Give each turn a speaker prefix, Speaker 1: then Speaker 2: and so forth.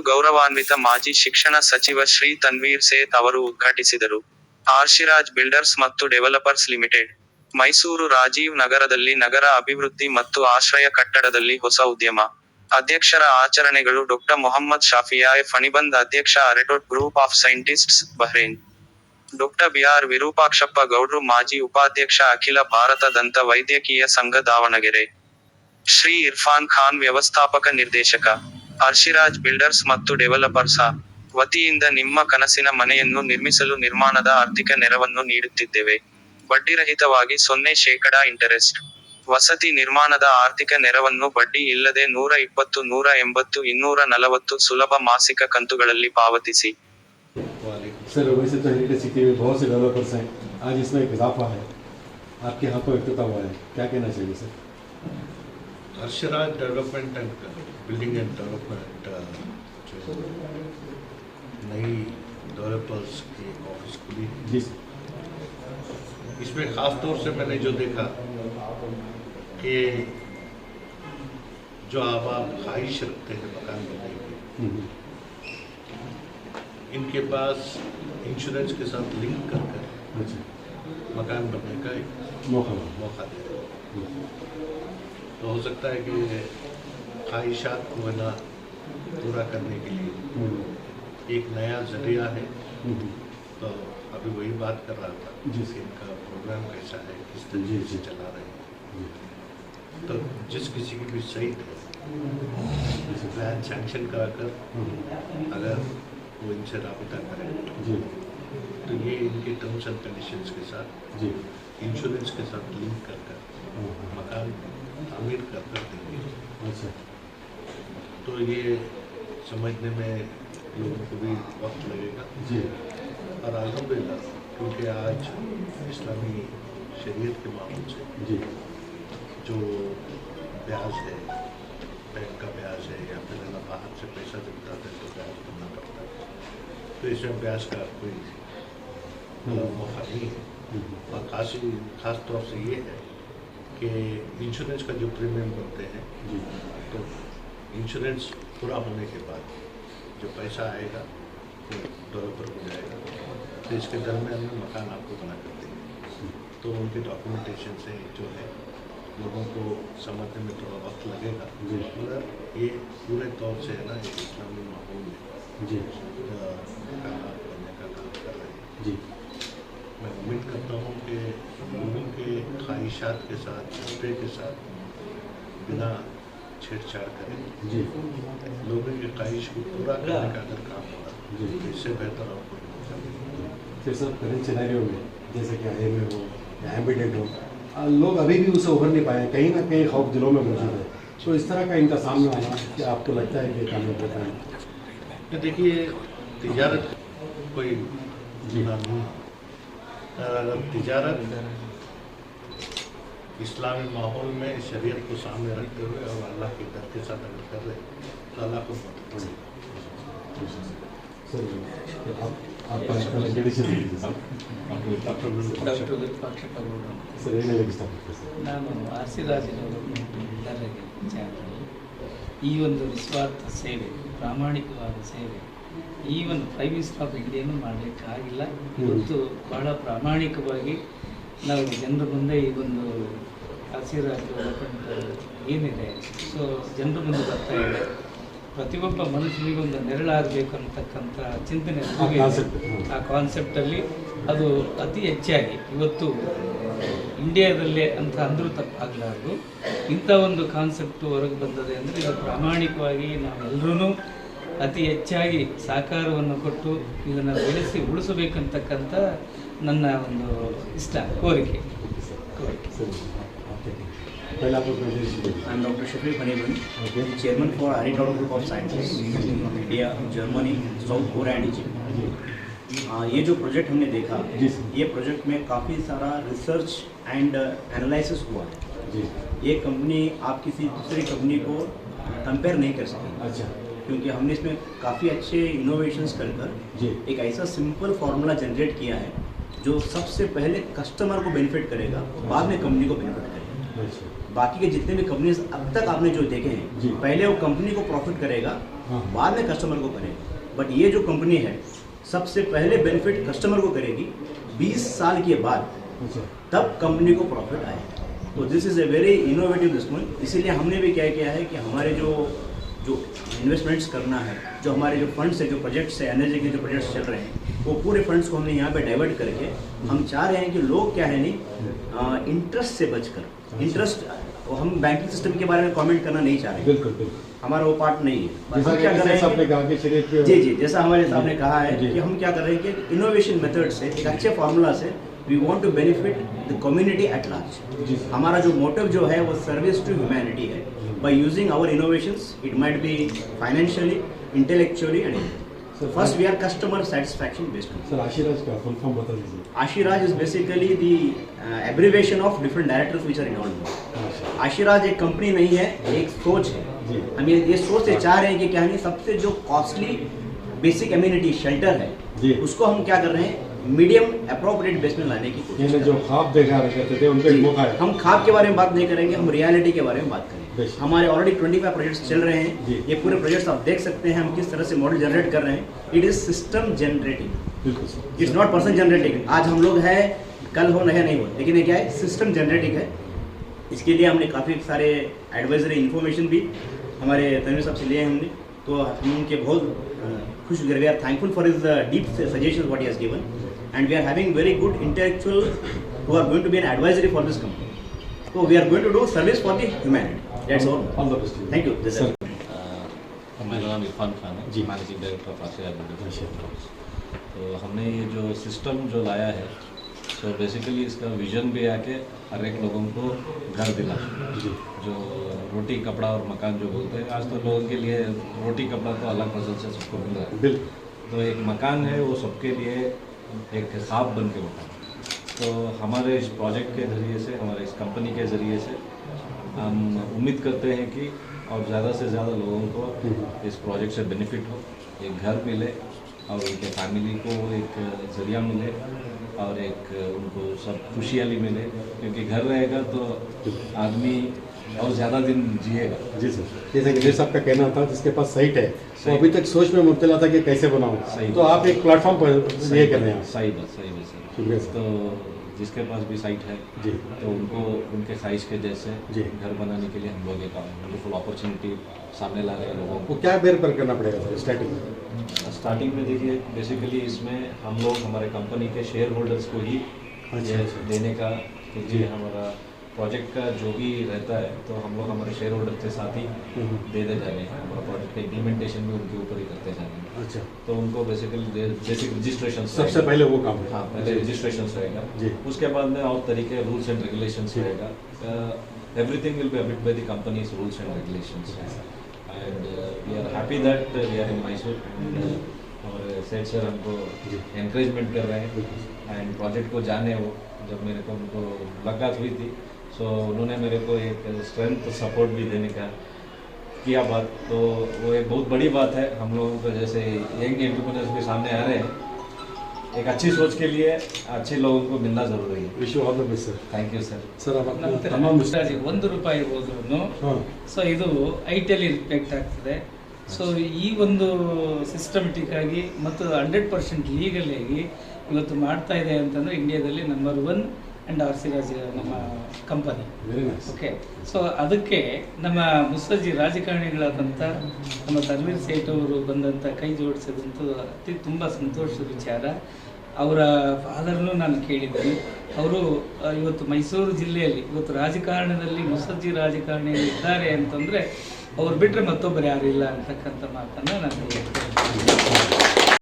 Speaker 1: ಗೌರವಾನ್ವಿತ ಮಾಜಿ ಶಿಕ್ಷಣ ಸಚಿವ ಶ್ರೀ ತನ್ವೀರ್ ಸೇತ್ ಅವರು ಉದ್ಘಾಟಿಸಿದರು. ಆರ್ಷಿರಾಜ್ ಬಿಲ್ಡರ್ಸ್ ಮತ್ತು ಡೆವಲಪರ್ಸ್ ಲಿಮಿಟೆಡ್, ಮೈಸೂರು ರಾಜೀವ್ ನಗರದಲ್ಲಿ ನಗರ ಅಭಿವೃದ್ಧಿ ಮತ್ತು ಆಶ್ರಯ ಕಟ್ಟಡದಲ್ಲಿ ಹೊಸ ಉದ್ಯಮ. ಅಧ್ಯಕ್ಷರ ಆಚರಣೆಗಳು ಡಾ. ಮೊಹಮ್ಮದ್ ಶಾಫಿಯಾ ಫಣಿಬಂದ್ ಅಧ್ಯಕ್ಷ ಅರೆಟೋಟ್ ಗ್ರೂಪ್ ಆಫ್ ಸೈಂಟಿಸ್ಟ್ಸ್, ಬಹ್ರೇನ್. ಡಾ. ಬಿಆರ್ ವಿರೂಪಾಕ್ಷಪ್ಪ ಗೌಡ್ರು ಮಾಜಿ ಉಪಾಧ್ಯಕ್ಷ ಅಖಿಲ ಭಾರತ ದಂತ ವೈದ್ಯಕೀಯ ಸಂಘ ದಾವಣಗೆರೆ. ಶ್ರೀ ಇರ್ಫಾನ್ ಖಾನ್ ವ್ಯವಸ್ಥಾಪಕ ನಿರ್ದೇಶಕ, ಆರ್ಷಿರಾಜ್ ಬಿಲ್ಡರ್ಸ್ ಮತ್ತು ಡೆವಲಪರ್ಸ್ ವತಿಯಿಂದ ನಿಮ್ಮ ಕನಸಿನ ಮನೆಯನ್ನು ನಿರ್ಮಿಸಲು ನಿರ್ಮಾಣದ ಆರ್ಥಿಕ ನೆರವನ್ನು ನೀಡುತ್ತಿದ್ದೇವೆ. ಬಡ್ಡಿರಹಿತವಾಗಿ 0% ಇಂಟರೆಸ್ಟ್. ವಸತಿ ನಿರ್ಮಾಣದ ಆರ್ಥಿಕ ನೆರವನ್ನು ಬಡ್ಡಿ ಇಲ್ಲದೆ 120, 180, 240 ಸುಲಭ ಮಾಸಿಕ ಕಂತುಗಳಲ್ಲಿ ಪಾವತಿಸಿ.
Speaker 2: सर वैसे तो हेरिटेज सिटी में बहुत से डेवलपर्स हैं, आज इसमें एक इजाफा है, आपके हाथों इफ्तिताह हुआ है, क्या कहना चाहिए sir?
Speaker 3: Arshiraj development and building and development जो नई डेवलपर्स की ऑफिस खुली
Speaker 2: जी,
Speaker 3: इसमें ख़ास तौर से मैंने जो देखा कि जो आप ख्वाहिश रखते हैं मकान बनने की, इनके पास इंश्योरेंस के साथ लिंक कर मकान बनने का एक मौका दे रहे हैं। तो हो सकता है कि ख्वाहिशात को है ना पूरा करने के लिए एक नया जरिया है। तो अभी वही बात कर रहा था कि इनका प्रोग्राम कैसा है, किस तरीके से चला रहे हैं। तो जिस किसी की भी सही है प्लान सैंक्शन कराकर अगर वो इनसे राबिता करें तो ये इनके टर्म्स एंड कंडीशंस के साथ इंश्योरेंस के साथ लिंक कर मकान तामीर कर देंगे।
Speaker 2: अच्छा,
Speaker 3: तो ये समझने में लोगों को भी वक्त लगेगा
Speaker 2: जी।
Speaker 3: और अल्हम्दुलिल्लाह क्योंकि आज इस्लामी शरीयत के मामले से
Speaker 2: जी
Speaker 3: जो ब्याज है, बैंक का ब्याज है या फिर बाहर से पैसा देता है तो ब्याज करना पड़ता है, तो इसमें ब्याज का कोई मौका नहीं है। और खास तौर से ये है कि इंश्योरेंस का जो प्रीमियम बनते हैं तो इंश्योरेंस पूरा होने के बाद जो पैसा आएगा वो डेवलपर को जाएगा, तो इसके दरमियान में मकान आपको बना कर देंगे। तो उनके डॉक्यूमेंटेशन से जो है लोगों को समझने में थोड़ा वक्त लगेगा, मगर ये पूरे तौर से है ना एक इस्लामी माहौल में मकान बनने का काम कर रहे हैं
Speaker 2: जी।
Speaker 3: मैं उम्मीद करता हूँ कि लोगों के ख्वाहिशात के साथ जज्बे के साथ बिना छेड़छाड़ करें
Speaker 2: जी,
Speaker 3: लोगों की ख्वाहिश को पूरा करने का अगर काम होगा तो इससे बेहतर और कोई मौका नहीं।
Speaker 2: फिर सर करेंट सिनेरियो में जैसे कि IMA हो या एम्बिडेंट हो, लोग अभी भी उसे उभर नहीं पाए, कहीं ना कहीं खौफ दिलों में मौजूद है, तो इस तरह का इनका सामना आना क्या आपको लगता है कि कामयाब होता है?
Speaker 3: देखिए तिजारत कोई गुनाह नहीं, अगर तिजारत इस्लामी माहौल में शरीयत को सामने रखते हुए और अल्लाह के डर के साथ अगर कर रहे तो अल्लाह को मदद करें।
Speaker 2: सर आपका इंट्रोडक्शन दीजिए सर।
Speaker 4: ಡಾಕ್ಟರ್ ವಿರೂಪಾಕ್ಷಪ್ಪ ಗೌಡ್ರು.
Speaker 2: ಸರ್ ಏನು ಹೇಳಕ್ಕೆ ಇಷ್ಟಪಡ್ತೀವಿ ಸರ್?
Speaker 4: ನಾನು ಆರ್ಷಿರಾಜ್ ಡೆವಲಪ್ಮೆಂಟ್ ಬಿಲ್ಡರ್ಗೆ ಚಾಲನೆ. ಈ ಒಂದು ನಿಸ್ವಾರ್ಥ ಸೇವೆ, ಪ್ರಾಮಾಣಿಕವಾದ ಸೇವೆ ಈ ಒಂದು ಪ್ರೈಮ್ ಮಿನಿಸ್ಟರ್ ಆಫ್ ಇಂಡಿಯಾನು ಮಾಡಲಿಕ್ಕಾಗಿಲ್ಲ. ಇವತ್ತು ಬಹಳ ಪ್ರಾಮಾಣಿಕವಾಗಿ ನಾವು ಜನರ ಮುಂದೆ ಈ ಒಂದು ಆರ್ಷಿರಾಜ್ ಡೆವಲಪ್ಮೆಂಟ್ ಏನಿದೆ ಸೊ ಜನರ ಮುಂದೆ ಬರ್ತಾ ಇದೆ. ಪ್ರತಿಯೊಬ್ಬ ಮನುಷ್ಯನಿಗೆ ಒಂದು ನೆರಳಾಗಬೇಕು ಅನ್ನತಕ್ಕಂಥ ಚಿಂತನೆ ಆ ಕಾನ್ಸೆಪ್ಟಲ್ಲಿ ಅದು ಅತಿ ಹೆಚ್ಚಾಗಿ ಇವತ್ತು ಇಂಡಿಯಾದಲ್ಲೇ ಅಂತ ಅಂದರೂ ತಪ್ಪಾಗಲಾರ್ದು ಇಂಥ ಒಂದು ಕಾನ್ಸೆಪ್ಟು ಹೊರಗೆ ಬಂದದೆ ಅಂದರೆ ಇದು ಪ್ರಾಮಾಣಿಕವಾಗಿ ನಾವೆಲ್ಲರೂ ಅತಿ ಹೆಚ್ಚಾಗಿ ಸಹಕಾರವನ್ನು ಕೊಟ್ಟು ಇದನ್ನು ಬೆಳೆಸಿ ಉಳಿಸಬೇಕಂತಕ್ಕಂಥ ನನ್ನ ಒಂದು ಇಷ್ಟ, ಕೋರಿಕೆ.
Speaker 2: पहला आपको
Speaker 5: I am Dr. Shafiq Faniband, Chairman for Aristotle Group of Scientists, India, Germany, South Korea and Egypt. ये जो प्रोजेक्ट हमने देखा, ये प्रोजेक्ट में काफ़ी सारा रिसर्च एंड एनालिसिस हुआ है। ये कंपनी आप किसी दूसरी कंपनी को कंपेयर नहीं कर सकते।
Speaker 2: अच्छा,
Speaker 5: क्योंकि हमने इसमें काफ़ी अच्छे इनोवेशंस कर एक ऐसा सिंपल फार्मूला जनरेट किया है जो सबसे पहले कस्टमर को बेनिफिट करेगा, बाद में कंपनी को बेनिफिट करेगा। बाकी के जितने भी कंपनीज अब तक आपने जो देखे
Speaker 2: जी।
Speaker 5: हैं, पहले वो कंपनी को प्रॉफिट करेगा,
Speaker 2: हाँ।
Speaker 5: बाद में कस्टमर को करेगा। बट ये जो कंपनी है सबसे पहले बेनिफिट कस्टमर को करेगी, 20 साल के बाद
Speaker 2: अच्छा,
Speaker 5: तब कंपनी को प्रॉफिट आएगा। तो this is a very innovative response. इसीलिए हमने भी क्या किया है कि हमारे जो इन्वेस्टमेंट्स करना है, जो हमारे जो फंड्स है, जो प्रोजेक्ट्स है, एनर्जी के जो प्रोजेक्ट्स चल रहे हैं, वो पूरे फंड्स को हमने यहाँ पे डाइवर्ट करके हम चाह रहे हैं कि लोग क्या है नहीं इंटरेस्ट से बचकर, इंटरेस्ट हम बैंकिंग सिस्टम के बारे में कमेंट करना नहीं चाह रहे हैं,
Speaker 2: बिल्कुल बिल्कुल।
Speaker 5: हमारा वो पार्ट नहीं है।
Speaker 2: जैसा
Speaker 5: हम क्या कर रहे
Speaker 2: आपने
Speaker 5: हैं
Speaker 2: कहा कि चलिए
Speaker 5: जी जी, जैसा हमारे साहब ने कहा है
Speaker 2: जी।
Speaker 5: कि हम क्या कर रहे हैं कि इनोवेशन मेथड से, एक अच्छे फार्मूला से we want to benefit the community at large.
Speaker 2: जी सर।
Speaker 5: हमारा जो मोटिव जो है वो सर्विस टू ह्यूमैनिटी है। By using our innovations, it might be financially, intellectually and first we are customer satisfaction based.
Speaker 2: Sir Ashirwad का full form बता दीजिए।
Speaker 5: Ashirwad is basically the abbreviation of different directors which are involved. Ashirwad एक company नहीं है, एक सोच है।
Speaker 2: जी।
Speaker 5: हम ये सोच से चाह रहे हैं कि क्या नहीं, सबसे जो कॉस्टली बेसिक एम्यूनिटी शेल्टर है,
Speaker 2: जी।
Speaker 5: उसको हम क्या कर रहे हैं, मीडियम अप्रोप्रिएट बेस में लाने की कोशिश
Speaker 2: मैंने
Speaker 5: कर
Speaker 2: जो
Speaker 5: रहे हैं।
Speaker 2: ख्वाब देखा करते थे उनका
Speaker 5: जी,
Speaker 2: मौका है।
Speaker 5: हम ख्वाब के बारे में बात नहीं करेंगे, हम रियलिटी के बारे में बात करेंगे।
Speaker 2: बेशक।
Speaker 5: हमारे ऑलरेडी 25 प्रोजेक्ट्स चल रहे हैं।
Speaker 2: जी।
Speaker 5: ये पूरे प्रोजेक्ट्स आप देख सकते हैं हम किस तरह से मॉडल जनरेट कर रहे हैं। इट इज सिस्टम जनरेटिंग,
Speaker 2: बिल्कुल sir.
Speaker 5: It's not person generating. आज हम लोग है, कल हो नहीं हो, लेकिन ये क्या है, सिस्टम जनरेटिंग है। इसके लिए हमने काफ़ी सारे एडवाइजरी इन्फॉर्मेशन भी हमारे तनवीर साहब से लिए हैं हमने, तो हम उनके बहुत खुश हुए। We are thankful for his deep suggestions what he has given, and we are having very good intellectual who are going to be an advisory for this company. So we are going to do service for the humanity. That's all.
Speaker 2: All the best.
Speaker 5: Thank you.
Speaker 2: Sir.
Speaker 6: मेरा नाम इरफान खान है,
Speaker 2: जी।
Speaker 6: Managing director of आशीर्वाद builders.
Speaker 2: अच्छा।
Speaker 6: तो हमने ये जो system जो लाया है, तो बेसिकली इसका विजन भी आके हर एक लोगों को घर दिलाना,
Speaker 2: जी।
Speaker 6: जो रोटी कपड़ा और मकान जो बोलते हैं, आज तो लोगों के लिए रोटी कपड़ा तो अलग फसल से सबको मिल रहा है,
Speaker 2: बिल्कुल।
Speaker 6: तो एक मकान है वो सबके लिए एक ख्वाब बन के उठा। तो हमारे इस प्रोजेक्ट के ज़रिए से, हमारे इस कंपनी के ज़रिए से हम उम्मीद करते हैं कि और ज़्यादा से ज़्यादा लोगों को इस प्रोजेक्ट से बेनिफिट हो, एक घर मिले और उनके फैमिली को एक ज़रिया मिले और एक उनको सब खुशहाली मिले, क्योंकि घर रहेगा तो आदमी और ज़्यादा दिन जिएगा।
Speaker 2: जी सर। जैसे कि जैसा आपका कहना था, जिसके पास साइट है वो
Speaker 6: सही।
Speaker 2: अभी तक सोच में मुब्तला था कि कैसे बनाऊं,
Speaker 6: सही।
Speaker 2: तो आप एक प्लेटफॉर्म पर ये कर रहे हैं।
Speaker 6: सही बात सर।
Speaker 2: शुक्रिया सर।
Speaker 6: तो जिसके पास भी साइट है
Speaker 2: जी।
Speaker 6: तो उनको उनके साइज के जैसे
Speaker 2: जी।
Speaker 6: घर बनाने के लिए हम लोग एक वंडरफुल अपॉर्चुनिटी सामने ला रहे हैं लोगों
Speaker 2: वो क्या बेर पर करना पड़ेगा सर स्टार्टिंग में?
Speaker 6: को। स्टार्टिंग में देखिए, बेसिकली इसमें हम लोग हमारे कंपनी के शेयर होल्डर्स को ही
Speaker 2: अच्छा,
Speaker 6: ये
Speaker 2: अच्छा।
Speaker 6: देने का, क्योंकि हमारा प्रोजेक्ट का जो भी रहता है तो हम लोग हमारे शेयर होल्डर के साथ ही देते जा रहे हैं। हमारा प्रोजेक्ट का इम्प्लीमेंटेशन भी उनके ऊपर ही करते जा रहे हैं।
Speaker 2: अच्छा।
Speaker 6: तो उनको बेसिकली बेसिक रजिस्ट्रेशन
Speaker 2: सबसे पहले वो काम है।
Speaker 6: हाँ, पहले रजिस्ट्रेशन रहेगा,
Speaker 2: जी।
Speaker 6: उसके बाद में और तरीके रूल्स एंड रेगुलेशंस
Speaker 2: जी।
Speaker 6: रहेगा। Everything will be abide by the companies rules and regulations, and we are happy that we are in Mysore, और सेठ सर हमको
Speaker 2: जी।
Speaker 6: एनकरेजमेंट कर रहे हैं एंड प्रोजेक्ट को जाने। वो जब मेरे को उनको मुलाकात हुई थी, सो उन्होंने मेरे को एक स्ट्रेंथ सपोर्ट भी देने का किया बात, तो वो एक बहुत बड़ी बात है। हम लोगों को जैसे यंग एंटरप्रेन्योर्स भी सामने आ रहे हैं, एक अच्छी सोच के लिए अच्छे लोगों को मिलना ज़रूरी है।
Speaker 2: Wish you all the best sir.
Speaker 6: Thank you sir.
Speaker 2: Sir आप अपना
Speaker 4: ನಂತರ
Speaker 2: तमाम
Speaker 4: ಮುಸ್ತಾಜಿ ₹1 ಹೋದ್ರೂ
Speaker 2: हाँ
Speaker 4: ಸೊ ಇದು ಐಟಿಯಲ್ಲಿ ರಿಫ್ಲೆಕ್ಟ್ ಆಗ್ತದೆ. ಸೊ ಈ ಒಂದು ಸಿಸ್ಟಮೆಟಿಕ್ ಆಗಿ ಮತ್ತು 100% ಲೀಗಲ್ ಆಗಿ ಇವತ್ತು ಮಾಡ್ತಾ ಇದೆ ಅಂತಂದರೆ ಇಂಡಿಯಾದಲ್ಲಿ ನಂಬರ್ 1 ಆ್ಯಂಡ್ ಆಶೀರ್ವಾದ್ ನಮ್ಮ company.
Speaker 2: Very nice.
Speaker 4: Okay, so ಅದಕ್ಕೆ ನಮ್ಮ ಮುಸ್ತಾಜಿ ರಾಜಕಾರಣಿಗಳಾದಂಥ ನಮ್ಮ ತನ್ವೀರ್ ಸೇಠ್ ಅವರು ಬಂದಂಥ ಕೈ ಜೋಡಿಸಿದಂತೂ ತುಂಬ ಸಂತೋಷದ ವಿಚಾರ. ಅವರ ಫಾದರ್ನೂ ನಾನು ಕೇಳಿದ್ದೀನಿ. ಅವರು ಇವತ್ತು ಮೈಸೂರು ಜಿಲ್ಲೆಯಲ್ಲಿ ಇವತ್ತು ರಾಜಕಾರಣದಲ್ಲಿ ಮುಸ್ತಾಜಿ ರಾಜಕಾರಣಿಗಳು ಇದ್ದಾರೆ ಅಂತಂದರೆ ಅವ್ರು ಬಿಟ್ಟರೆ ಮತ್ತೊಬ್ಬರು ಯಾರಿಲ್ಲ ಅಂತಕ್ಕಂಥ ಮಾತನ್ನು ನಾನು ಹೇಳ್ತೀನಿ.